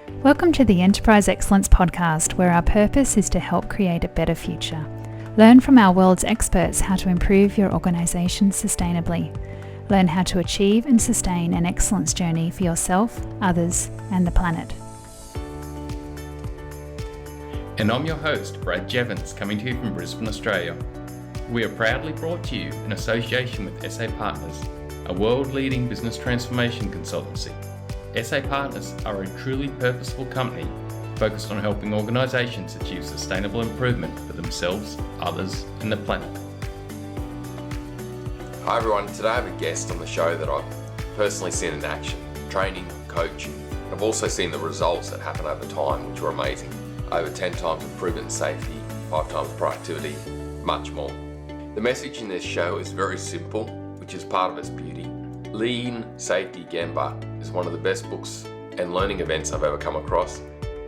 Welcome to the Enterprise Excellence Podcast, where our purpose is to help create a better future. Learn from our world's experts how to improve your organisation sustainably. Learn how to achieve and sustain an excellence journey for yourself, others, and the planet. And I'm your host, Brad Jevons, coming to you from Brisbane, Australia. We are proudly brought to you in association with SA Partners, a world-leading business transformation consultancy. SA Partners are a truly purposeful company focused on helping organisations achieve sustainable improvement for themselves, others, and the planet. Hi everyone, today I have a guest on the show that I've personally seen in action, training, coaching. I've also seen the results that happen over time, which were amazing. Over 10 times improvement in safety, 5 times productivity, much more. The message in this show is very simple, which is part of its beauty. Lean Safety Gemba is one of the best books and learning events I've ever come across.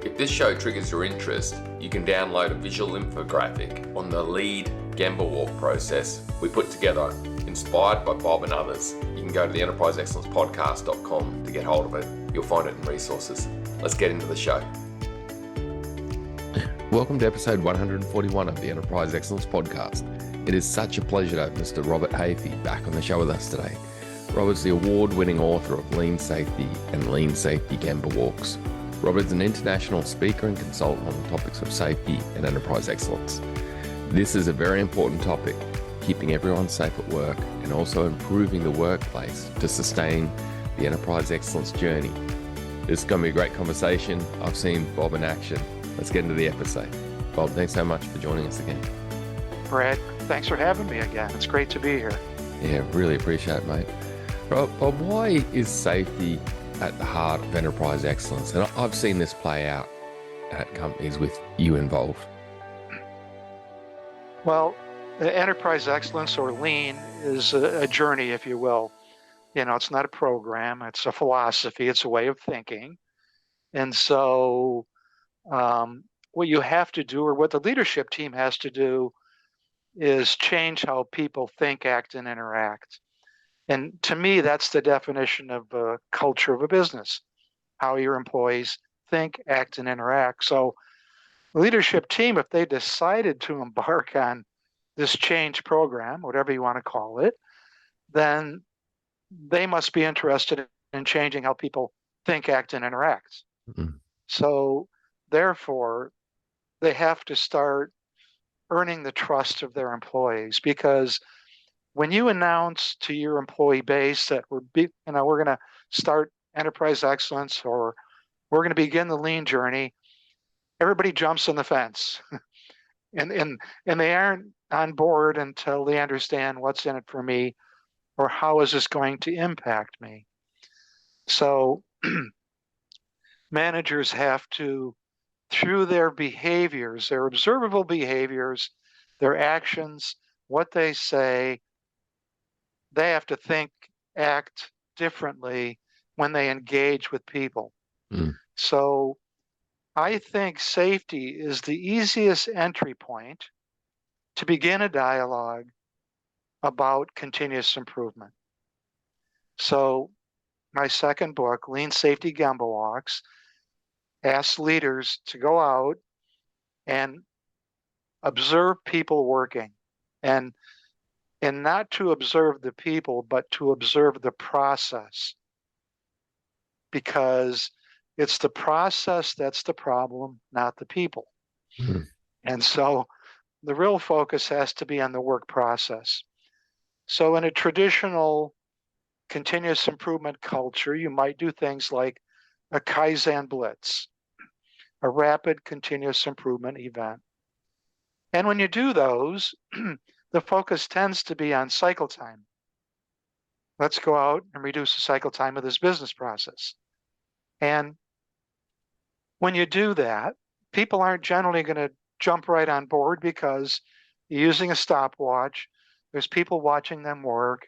If this show triggers your interest, you can download a visual infographic on the lead Gemba walk process we put together, inspired by Bob and others. You can go to the enterpriseexcellencepodcast.com to get hold of it. You'll find it in resources. Let's get into the show. Welcome to episode 141 of the Enterprise Excellence Podcast. It is such a pleasure to have Mr. Robert Hafey back on the show with us today. Robert's the award-winning author of Lean Safety and Lean Safety Gemba Walks. Robert's an international speaker and consultant on the topics of safety and enterprise excellence. This is a very important topic, keeping everyone safe at work and also improving the workplace to sustain the enterprise excellence journey. This is going to be a great conversation. I've seen Bob in action. Let's get into the episode. Bob, thanks so much for joining us again. Brad, thanks for having me again. It's great to be here. Yeah, really appreciate it, mate. Bob, why is safety at the heart of enterprise excellence? And I've seen this play out at companies with you involved. Well, enterprise excellence, or lean, is a journey, if you will. You know, it's not a program, it's a philosophy, it's a way of thinking. And so what you have to do, or what the leadership team has to do, is change how people think, act, and interact. And to me, that's the definition of a culture of a business, how your employees think, act, and interact. So the leadership team, if they decided to embark on this change program, whatever you want to call it, then they must be interested in changing how people think, act, and interact. Mm-hmm. So therefore, they have to start earning the trust of their employees, because when you announce to your employee base that we're going to start enterprise excellence, or we're going to begin the lean journey, everybody jumps on the fence, and they aren't on board until they understand what's in it for me, or how is this going to impact me. So managers have to, through their behaviors, their observable behaviors, their actions, what they say, they have to think, act differently when they engage with people. So I think safety is the easiest entry point to begin a dialogue about continuous improvement. So my second book, Lean Safety Gemba Walks, asks leaders to go out and observe people working, and not to observe the people, but to observe the process, because it's the process that's the problem, not the people. Mm-hmm. And so the real focus has to be on the work process. So in a traditional continuous improvement culture, you might do things like a Kaizen Blitz, a rapid continuous improvement event. And when you do those, the focus tends to be on cycle time. Let's go out and reduce the cycle time of this business process. And when you do that, people aren't generally going to jump right on board, because you're using a stopwatch, there's people watching them work,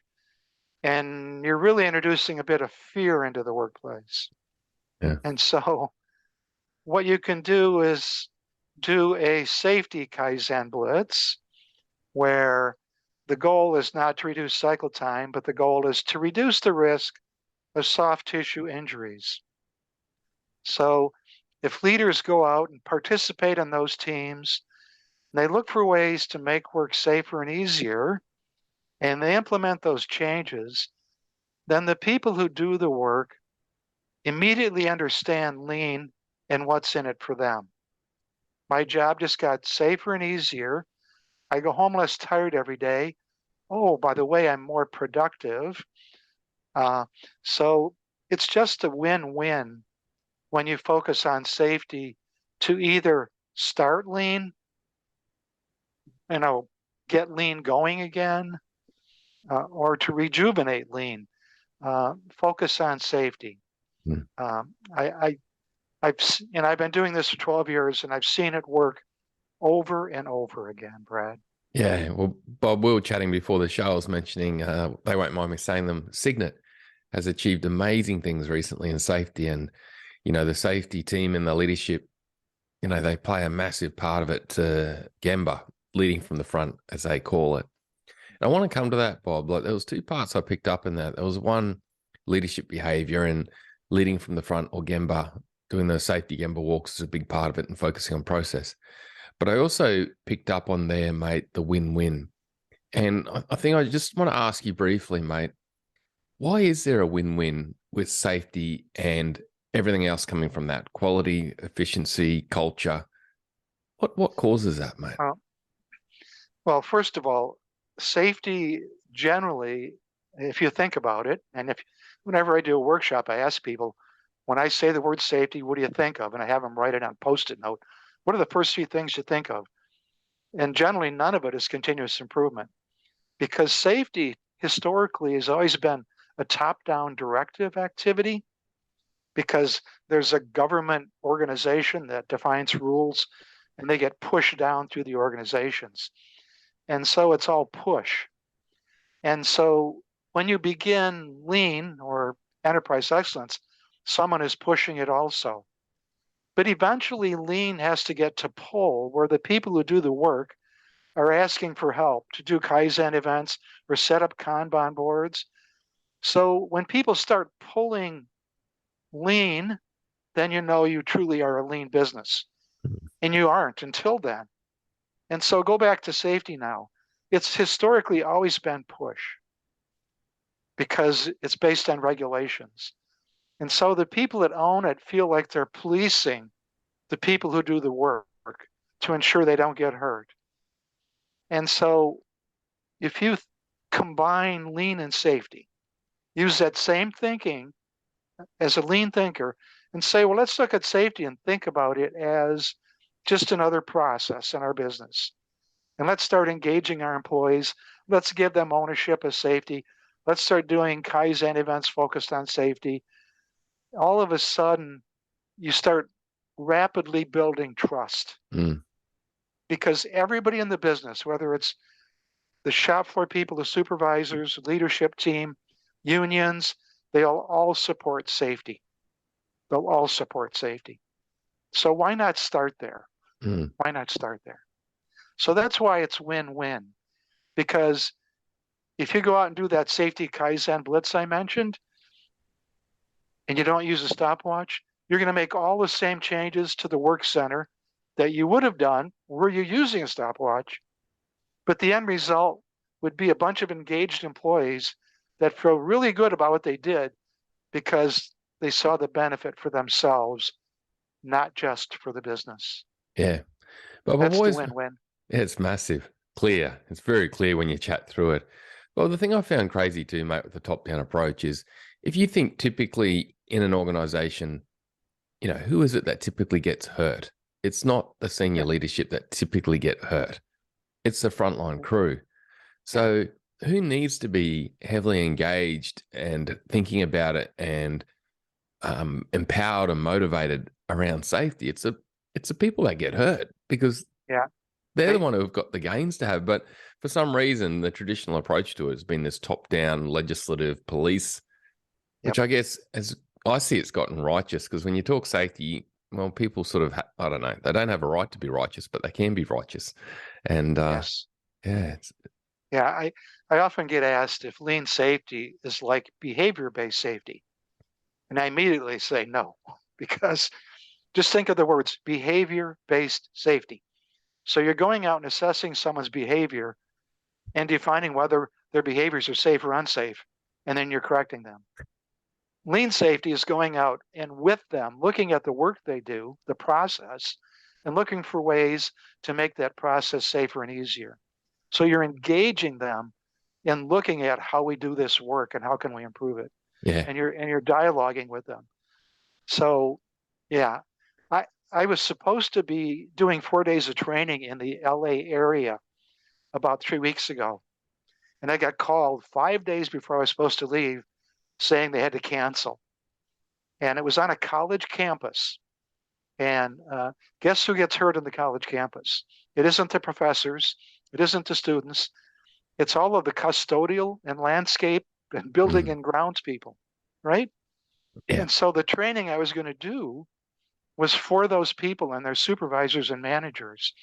and you're really introducing a bit of fear into the workplace. Yeah. And so what you can do is do a safety Kaizen Blitz, where the goal is not to reduce cycle time, but the goal is to reduce the risk of soft tissue injuries. So if leaders go out and participate in those teams, and they look for ways to make work safer and easier, and they implement those changes, then the people who do the work immediately understand lean and what's in it for them. My job just got safer and easier. I go home less tired every day. Oh, by the way, I'm more productive. So it's just a win-win when you focus on safety to either start lean, get lean going again, or to rejuvenate lean. Focus on safety. Mm. I've been doing this for 12 years, and I've seen it work over and over again, Brad. Yeah, well, Bob, we were chatting before the show. I was mentioning, they won't mind me saying them, Signet has achieved amazing things recently in safety. And, the safety team and the leadership, they play a massive part of it to Gemba, leading from the front, as they call it. And I want to come to that, Bob. Like, there was two parts I picked up in that. There was one, leadership behavior, and leading from the front, or Gemba, doing those safety Gemba walks is a big part of it, and focusing on process. But I also picked up on there, mate, the win-win. And I think I just want to ask you briefly, mate, why is there a win-win with safety and everything else coming from that? Quality, efficiency, culture. What causes that, mate? Well, first of all, safety generally, if you think about it, and whenever I do a workshop, I ask people, when I say the word safety, what do you think of? And I have them write it on a Post-it note. What are the first few things you think of? And generally, none of it is continuous improvement, because safety historically has always been a top-down directive activity, because there's a government organization that defines rules, and they get pushed down through the organizations. And so it's all push. And so when you begin lean or enterprise excellence, someone is pushing it also. But eventually, lean has to get to pull, where the people who do the work are asking for help to do Kaizen events or set up Kanban boards. So when people start pulling lean, then you truly are a lean business. And you aren't until then. And so go back to safety now. It's historically always been push, because it's based on regulations. And so the people that own it feel like they're policing the people who do the work to ensure they don't get hurt. And so if you combine lean and safety, use that same thinking as a lean thinker, and say, well, let's look at safety and think about it as just another process in our business. And let's start engaging our employees. Let's give them ownership of safety. Let's start doing Kaizen events focused on safety. All of a sudden, you start rapidly building trust. Because everybody in the business, whether it's the shop floor people, the supervisors, leadership team, unions, they'll all support safety. They'll all support safety. So why not start there? Why not start there? So that's why it's win-win. Because if you go out and do that safety Kaizen blitz I mentioned, and you don't use a stopwatch, you're going to make all the same changes to the work center that you would have done were you using a stopwatch. But the end result would be a bunch of engaged employees that feel really good about what they did, because they saw the benefit for themselves, not just for the business. Yeah. But that's the win-win. It's massive. Clear. It's very clear when you chat through it. Well, the thing I found crazy too, mate, with the top-down approach is, if you think typically in an organization, who is it that typically gets hurt? It's not the senior leadership that typically get hurt. It's the frontline crew. So who needs to be heavily engaged and thinking about it and empowered and motivated around safety? It's the people that get hurt, because they're the one who have got the gains to have. But for some reason, the traditional approach to it has been this top-down legislative police, which I guess, as I see, it's gotten righteous, because when you talk safety, well, people sort of, I don't know, they don't have a right to be righteous, but they can be righteous. And I often get asked if lean safety is like behavior-based safety. And I immediately say no, because Just think of the words behavior-based safety. So you're going out and assessing someone's behavior and defining whether their behaviors are safe or unsafe, and then you're correcting them. Lean safety is going out and with them, looking at the work they do, the process, and looking for ways to make that process safer and easier. So you're engaging them in looking at how we do this work and how can we improve it. Yeah. And you're dialoguing with them. So yeah, I was supposed to be doing 4 days of training in the LA area about 3 weeks ago. And I got called 5 days before I was supposed to leave saying they had to cancel. And it was on a college campus. And guess who gets hurt on the college campus? It isn't the professors. It isn't the students. It's all of the custodial and landscape and building and grounds people, right? Yeah. And so the training I was going to do was for those people and their supervisors and managers,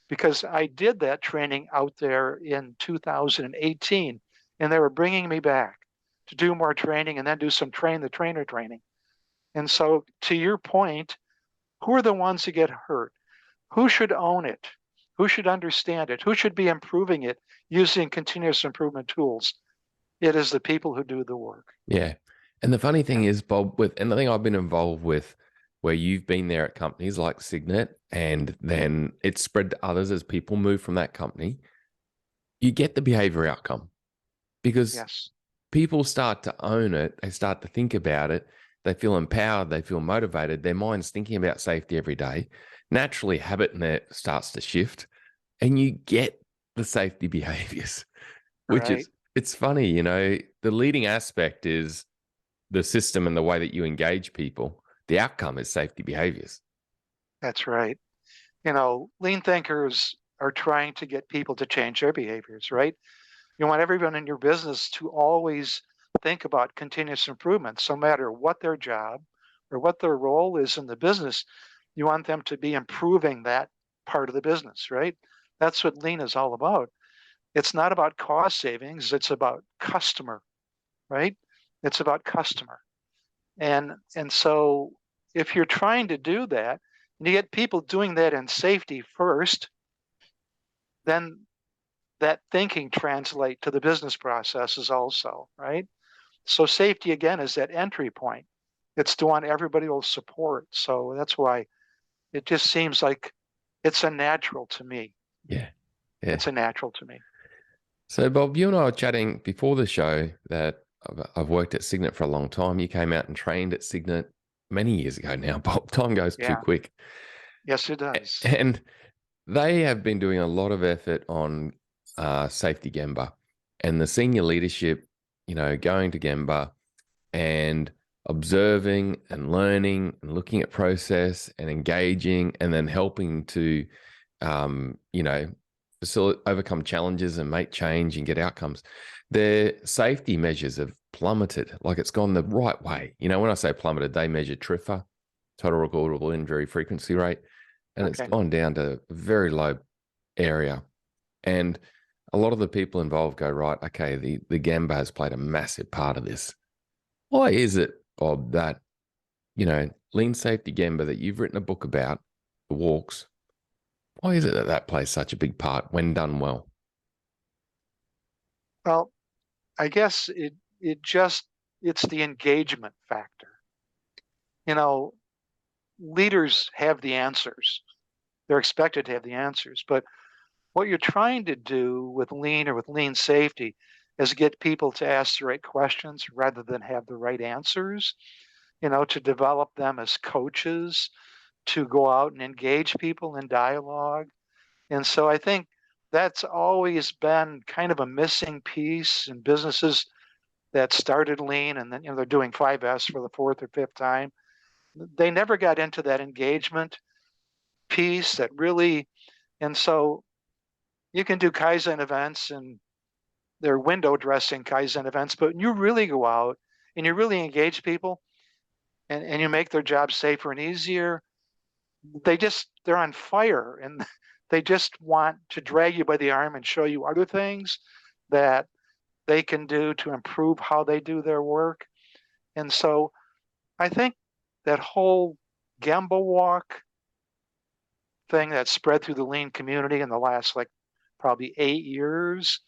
because I did that training out there in 2018, and they were bringing me back to do more training and then do some train the trainer training. And so to your point, who are the ones who get hurt? Who should own it? Who should understand it? Who should be improving it using continuous improvement tools? It is the people who do the work. Yeah. And the funny thing is, Bob, with anything I've been involved with where you've been there at companies like Signet and then it's spread to others as people move from that company, you get the behavior outcome because Yes. people start to own it. They start to think about it. They feel empowered. They feel motivated. Their mind's thinking about safety every day. Naturally, habit in there starts to shift and you get the safety behaviors, which Right. is, it's funny, you know, the leading aspect is the system and the way that you engage people. The outcome is safety behaviors. That's right. You know, lean thinkers are trying to get people to change their behaviors, right? You want everyone in your business to always think about continuous improvement, so no matter what their job or what their role is in the business, you want them to be improving that part of the business, right? That's what lean is all about. It's not about cost savings, it's about customer, right? It's about customer. And so if you're trying to do that, and you get people doing that in safety first, then that thinking translate to the business processes also, right? So safety again is that entry point. It's the one everybody will support. So that's why it just seems like it's a natural to me. Yeah. It's a natural to me. So, Bob, you and I were chatting before the show that I've worked at Signet for a long time. You came out and trained at Signet many years ago now, Bob. Time goes too quick. Yes, it does. And they have been doing a lot of effort on safety Gemba and the senior leadership, you know, going to Gemba and observing and learning and looking at process and engaging and then helping to, you know, overcome challenges and make change and get outcomes. Their safety measures have plummeted, like it's gone the right way. You know, when I say plummeted, they measure TRIFR, total recordable injury frequency rate, and it's gone down to a very low area. And a lot of the people involved go, right, okay, the Gemba has played a massive part of this. Why is it, Bob, that, you know, lean safety Gemba that you've written a book about, the walks, why is it that that plays such a big part when done well? Well, I guess it's the engagement factor. You know, leaders have the answers. They're expected to have the answers. But what you're trying to do with lean or with lean safety is get people to ask the right questions rather than have the right answers, you know, to develop them as coaches, to go out and engage people in dialogue. And so I think that's always been kind of a missing piece in businesses that started lean and then, you know, they're doing 5S for the fourth or fifth time. They never got into that engagement piece that really, and so you can do Kaizen events and they're window dressing Kaizen events, but when you really go out and you really engage people and you make their jobs safer and easier, they're on fire and they just want to drag you by the arm and show you other things that they can do to improve how they do their work. And so I think that whole Gemba walk thing that spread through the lean community in the last probably 8 years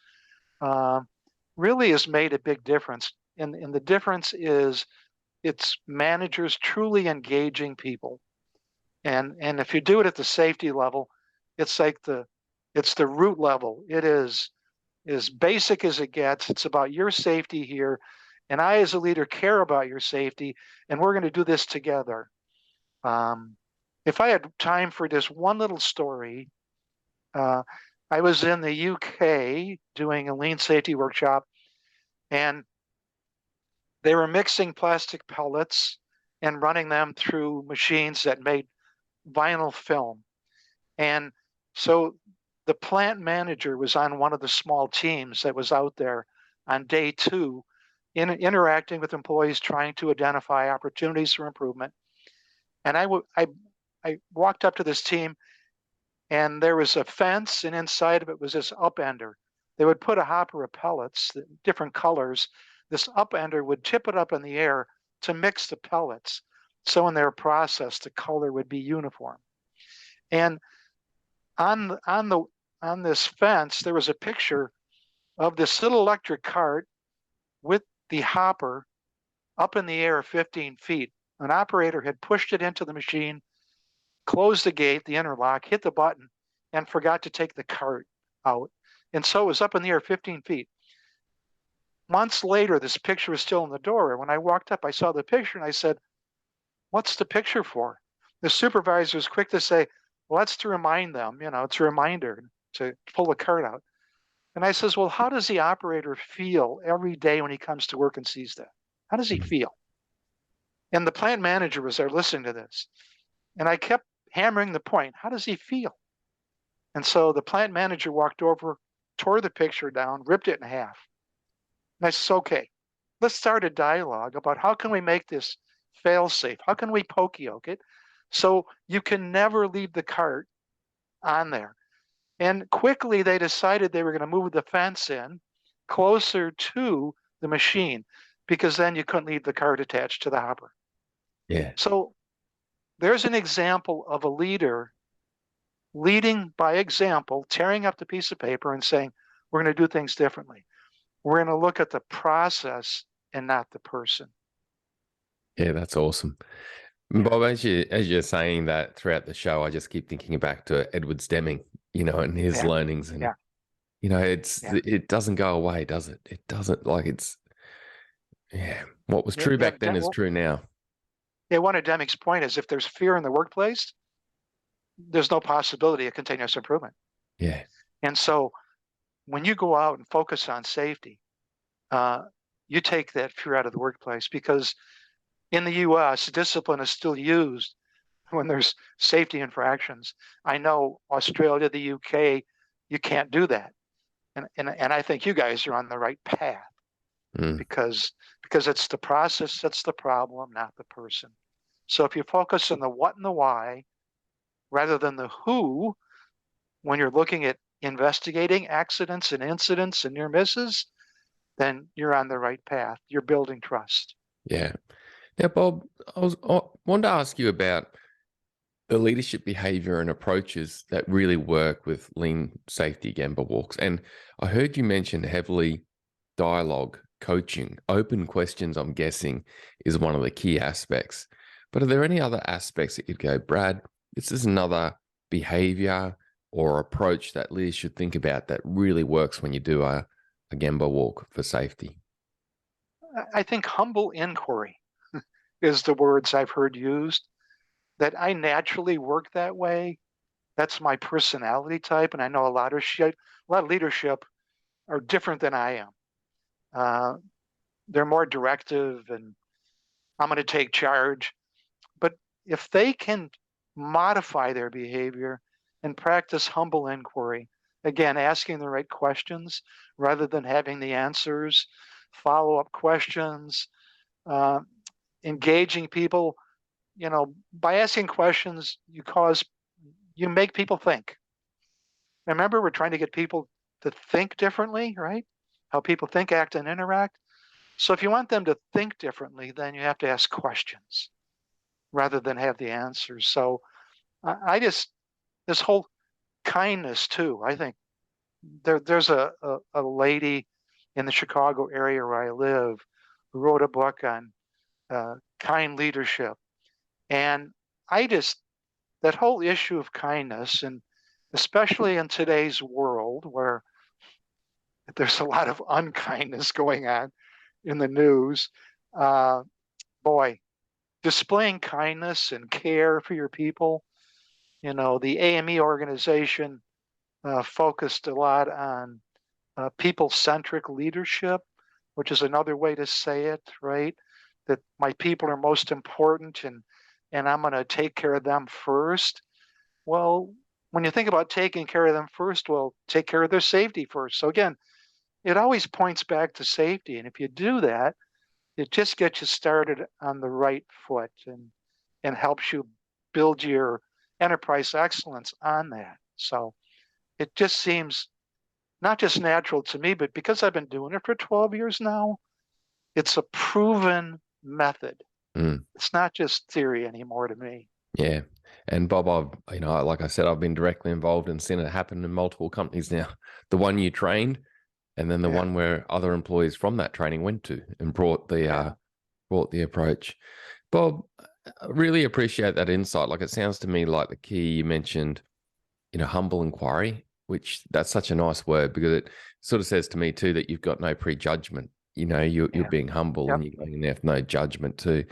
really has made a big difference. And the difference is it's managers truly engaging people. And if you do it at the safety level, it's the root level. It is as basic as it gets. It's about your safety here. And I, as a leader, care about your safety, and we're going to do this together. If I had time for this one little story, I was in the UK doing a lean safety workshop, and they were mixing plastic pellets and running them through machines that made vinyl film. And so the plant manager was on one of the small teams that was out there on day 2, interacting with employees, trying to identify opportunities for improvement. And I walked up to this team, and there was a fence, and inside of it was this upender. They would put a hopper of pellets, different colors. This upender would tip it up in the air to mix the pellets. So in their process, the color would be uniform. And on this fence, there was a picture of this little electric cart with the hopper up in the air 15 feet. An operator had pushed it into the machine, closed the gate, the interlock, hit the button, and forgot to take the cart out. And so it was up in the air 15 feet. Months later, this picture was still in the door. And when I walked up, I saw the picture and I said, "What's the picture for?" The supervisor was quick to say, "Well, that's to remind them, it's a reminder to pull the cart out." And I says, "Well, how does the operator feel every day when he comes to work and sees that? How does he feel?" And the plant manager was there listening to this. And I kept hammering the point, how does he feel? And so the plant manager walked over, tore the picture down, ripped it in half. And I said, "Okay, let's start a dialogue about how can we make this fail safe? How can we poke-yoke it so you can never leave the cart on there?" And quickly they decided they were going to move the fence in closer to the machine, because then you couldn't leave the cart attached to the hopper. Yeah. So there's an example of a leader leading by example, tearing up the piece of paper and saying, we're going to do things differently. We're going to look at the process and not the person. Yeah, that's awesome. Yeah. Bob, as you're saying that throughout the show, I just keep thinking back to Edward Deming, and his learnings, and it doesn't go away, does it? It doesn't. What was true back then is true now. Yeah, one of Deming's point is if there's fear in the workplace, there's no possibility of continuous improvement. Yeah. And so when you go out and focus on safety, you take that fear out of the workplace, because in the US, discipline is still used when there's safety infractions. I know Australia, the UK, you can't do that. And I think you guys are on the right path because it's the process that's the problem, not the person. So if you focus on the what and the why rather than the who, when you're looking at investigating accidents and incidents and near misses, then you're on the right path. You're building trust. Yeah. Now, Bob, I wanted to ask you about the leadership behavior and approaches that really work with lean safety Gemba walks. And I heard you mention heavily dialogue, coaching, open questions, I'm guessing, is one of the key aspects. But are there any other aspects that you'd go, Brad, this is another behavior or approach that leaders should think about that really works when you do a Gemba walk for safety? I think humble inquiry is the words I've heard used, that I naturally work that way. That's my personality type. And I know a lot of leadership are different than I am. They're more directive and I'm going to take charge. But if they can modify their behavior and practice humble inquiry, again, asking the right questions rather than having the answers, follow-up questions, engaging people, by asking questions, you make people think. Remember, we're trying to get people to think differently, right? How people think, act, and interact. So if you want them to think differently, then you have to ask questions. rather than have the answers. So I just, this whole kindness too, I think there's a lady in the Chicago area where I live who wrote a book on kind leadership. And I just, that whole issue of kindness, and especially in today's world where there's a lot of unkindness going on in the news, uh, boy, displaying kindness and care for your people. You know, the AME organization focused a lot on people-centric leadership, which is another way to say it, right? That my people are most important, and I'm going to take care of them first. Well, when you think about taking care of them first, well, take care of their safety first. So again, it always points back to safety. And if you do that, it just gets you started on the right foot and helps you build your enterprise excellence on that. So it just seems not just natural to me, but because I've been doing it for 12 years now, it's a proven method. Mm. It's not just theory anymore to me. Yeah. And Bob, like I said, I've been directly involved and seen it happen in multiple companies now. The one you trained, and then the one where other employees from that training went to and brought the approach. Bob, I really appreciate that insight. Like, it sounds to me like the key you mentioned, humble inquiry, which that's such a nice word, because it sort of says to me too that you've got no prejudgment. You're being humble and you're going in there with no judgment too.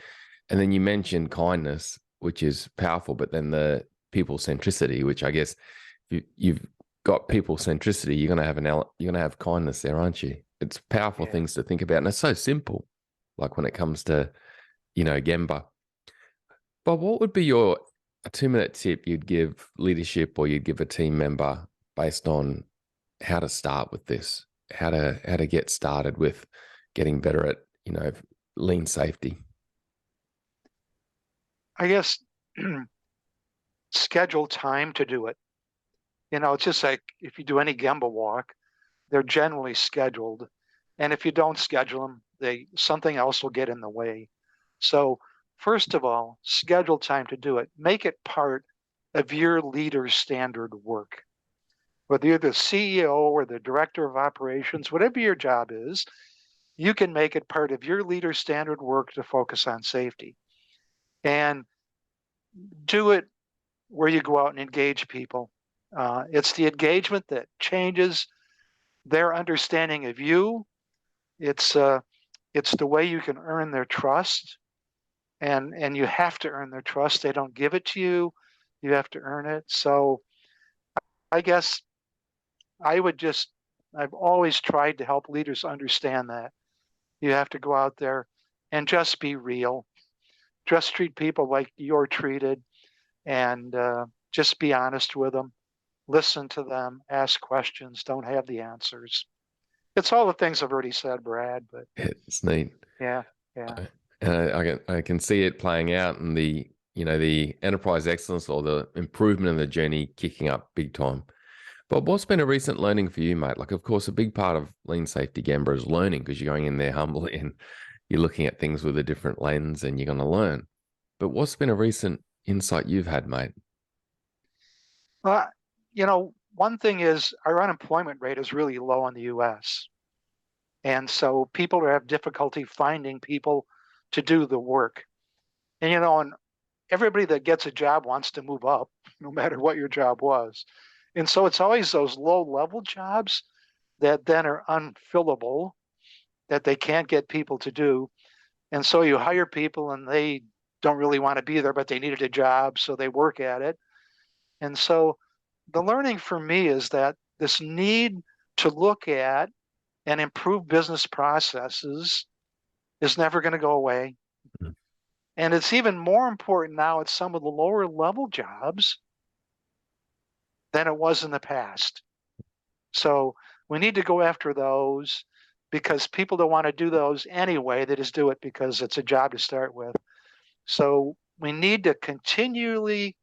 And then you mentioned kindness, which is powerful, but then the people centricity, which I guess you've got people centricity, you're going to have kindness there, aren't you? It's powerful things to think about, and it's so simple. Like when it comes to, Gemba. Bob, what would be a 2-minute tip you'd give leadership, or you'd give a team member based on how to start with this, how to get started with getting better at, lean safety? I guess schedule time to do it. It's just like if you do any Gemba walk, they're generally scheduled. And if you don't schedule them, something else will get in the way. So first of all, schedule time to do it. Make it part of your leader's standard work. Whether you're the CEO or the director of operations, whatever your job is, you can make it part of your leader's standard work to focus on safety. And do it where you go out and engage people. It's the engagement that changes their understanding of you. It's the way you can earn their trust, and you have to earn their trust. They don't give it to you; you have to earn it. So, I guess I've always tried to help leaders understand that you have to go out there and just be real, just treat people like you're treated, and just be honest with them. Listen to them, ask questions, don't have the answers. It's all the things I've already said, Brad, but It's neat. yeah. And I can see it playing out in the enterprise excellence, or the improvement in the journey kicking up big time. But what's been a recent learning for you, mate? Like, of course, a big part of lean safety Gemba is learning, because you're going in there humbly and you're looking at things with a different lens and you're going to learn. But what's been a recent insight you've had, mate? One thing is our unemployment rate is really low in the US. And so people have difficulty finding people to do the work. And everybody that gets a job wants to move up, no matter what your job was. And so it's always those low-level jobs that then are unfillable, that they can't get people to do. And so you hire people and they don't really want to be there, but they needed a job, so they work at it. And so the learning for me is that this need to look at and improve business processes is never going to go away. Mm-hmm. And it's even more important now at some of the lower level jobs than it was in the past. So we need to go after those, because people don't want to do those anyway. They just do it because it's a job to start with. So we need to continually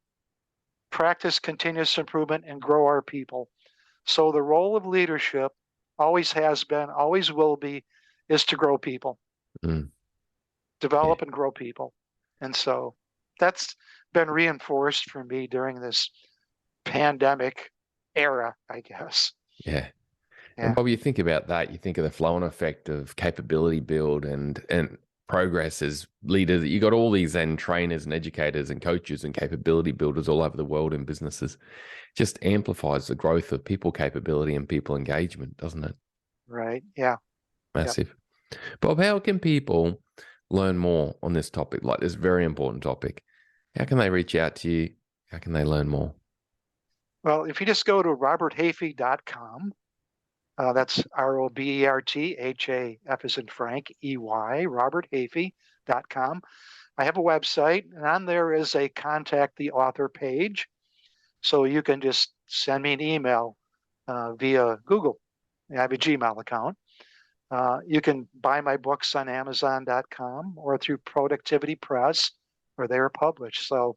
practice continuous improvement and grow our people. So the role of leadership always has been, always will be, is to grow people. Develop and grow people. And so that's been reinforced for me during this pandemic era, I guess. Yeah. And Yeah. Bob, you think about that, you think of the flow-on effect of capability build and progress as leaders. You got all these then trainers and educators and coaches and capability builders all over the world in businesses. Just amplifies the growth of people capability and people engagement, doesn't it? Right. Yeah. Massive. Bob, how can people learn more on this topic, like this very important topic? How can they reach out to you? How can they learn more? Well, if you just go to roberthafey.com, that's ROBERTHAF as in Frank, EY, roberthafey.com. I have a website, and on there is a contact the author page. So you can just send me an email via Google. I have a Gmail account. You can buy my books on Amazon.com or through Productivity Press, where they are published. So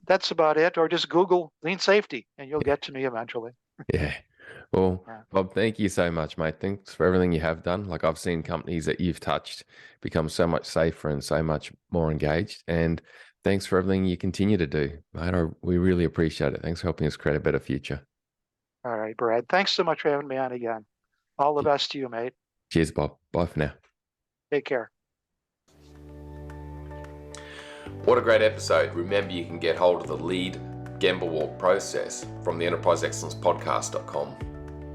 that's about it. Or just Google lean safety, and you'll get to me eventually. Yeah. Well, Yeah. Bob, thank you so much, mate. Thanks for everything you have done. Like, I've seen companies that you've touched become so much safer and so much more engaged. And thanks for everything you continue to do, mate. We really appreciate it. Thanks for helping us create a better future. All right, Brad. Thanks so much for having me on again. All the best to you, mate. Cheers, Bob. Bye for now. Take care. What a great episode. Remember, you can get hold of the lead Gemba Walk process from the enterpriseexcellencepodcast.com.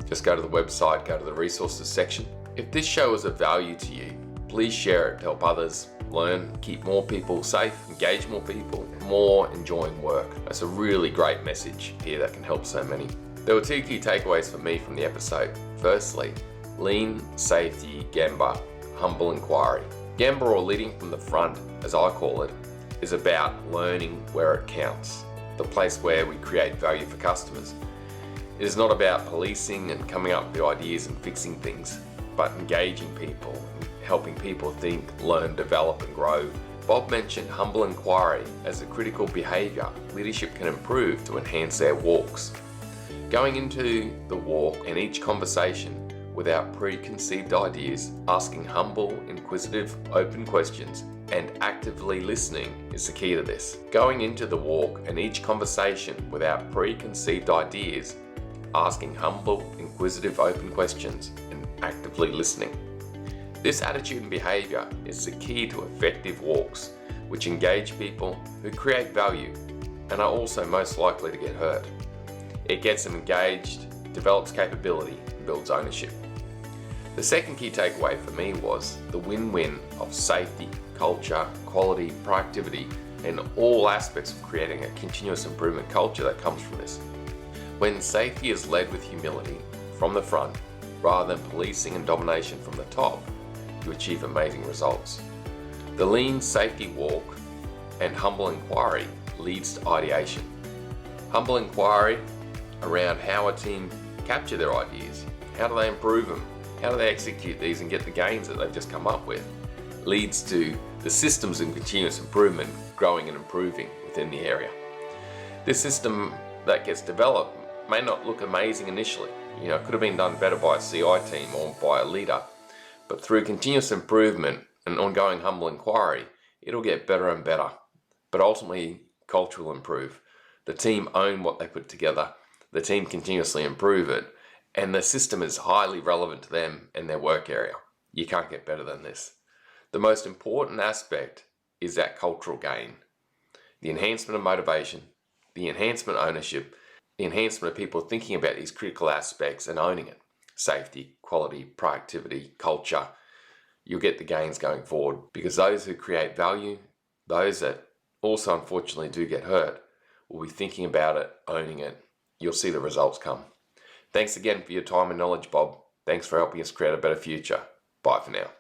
Just go to the website, go to the resources section. If this show is of value to you, please share it to help others learn, keep more people safe, engage more people, more enjoying work. That's a really great message here that can help so many. There were two key takeaways for me from the episode. Firstly, lean, safety, Gemba, humble inquiry. Gemba, or leading from the front, as I call it, is about learning where it counts, the place where we create value for customers. It is not about policing and coming up with ideas and fixing things, but engaging people, helping people think, learn, develop and grow. Bob mentioned humble inquiry as a critical behaviour leadership can improve to enhance their walks. Going into the walk and each conversation without preconceived ideas, asking humble, inquisitive, open questions, and actively listening is the key to this. Going into the walk and each conversation without preconceived ideas, asking humble, inquisitive, open questions, and actively listening. This attitude and behaviour is the key to effective walks, which engage people who create value and are also most likely to get hurt. It gets them engaged, develops capability, and builds ownership. The second key takeaway for me was the win-win of safety, culture, quality, productivity, and all aspects of creating a continuous improvement culture that comes from this. When safety is led with humility from the front, rather than policing and domination from the top, you achieve amazing results. The lean safety walk and humble inquiry leads to ideation. Humble inquiry around how a team capture their ideas, how do they improve them, how do they execute these and get the gains that they've just come up with, leads to the systems and continuous improvement growing and improving within the area. This system that gets developed may not look amazing initially. It could have been done better by a CI team or by a leader, but through continuous improvement and ongoing humble inquiry, it'll get better and better. But ultimately, culture will improve. The team own what they put together. The team continuously improve it, and the system is highly relevant to them and their work area. You can't get better than this. The most important aspect is that cultural gain. The enhancement of motivation, the enhancement of ownership, the enhancement of people thinking about these critical aspects and owning it. Safety, quality, productivity, culture. You'll get the gains going forward, because those who create value, those that also unfortunately do get hurt, will be thinking about it, owning it. You'll see the results come. Thanks again for your time and knowledge, Bob. Thanks for helping us create a better future. Bye for now.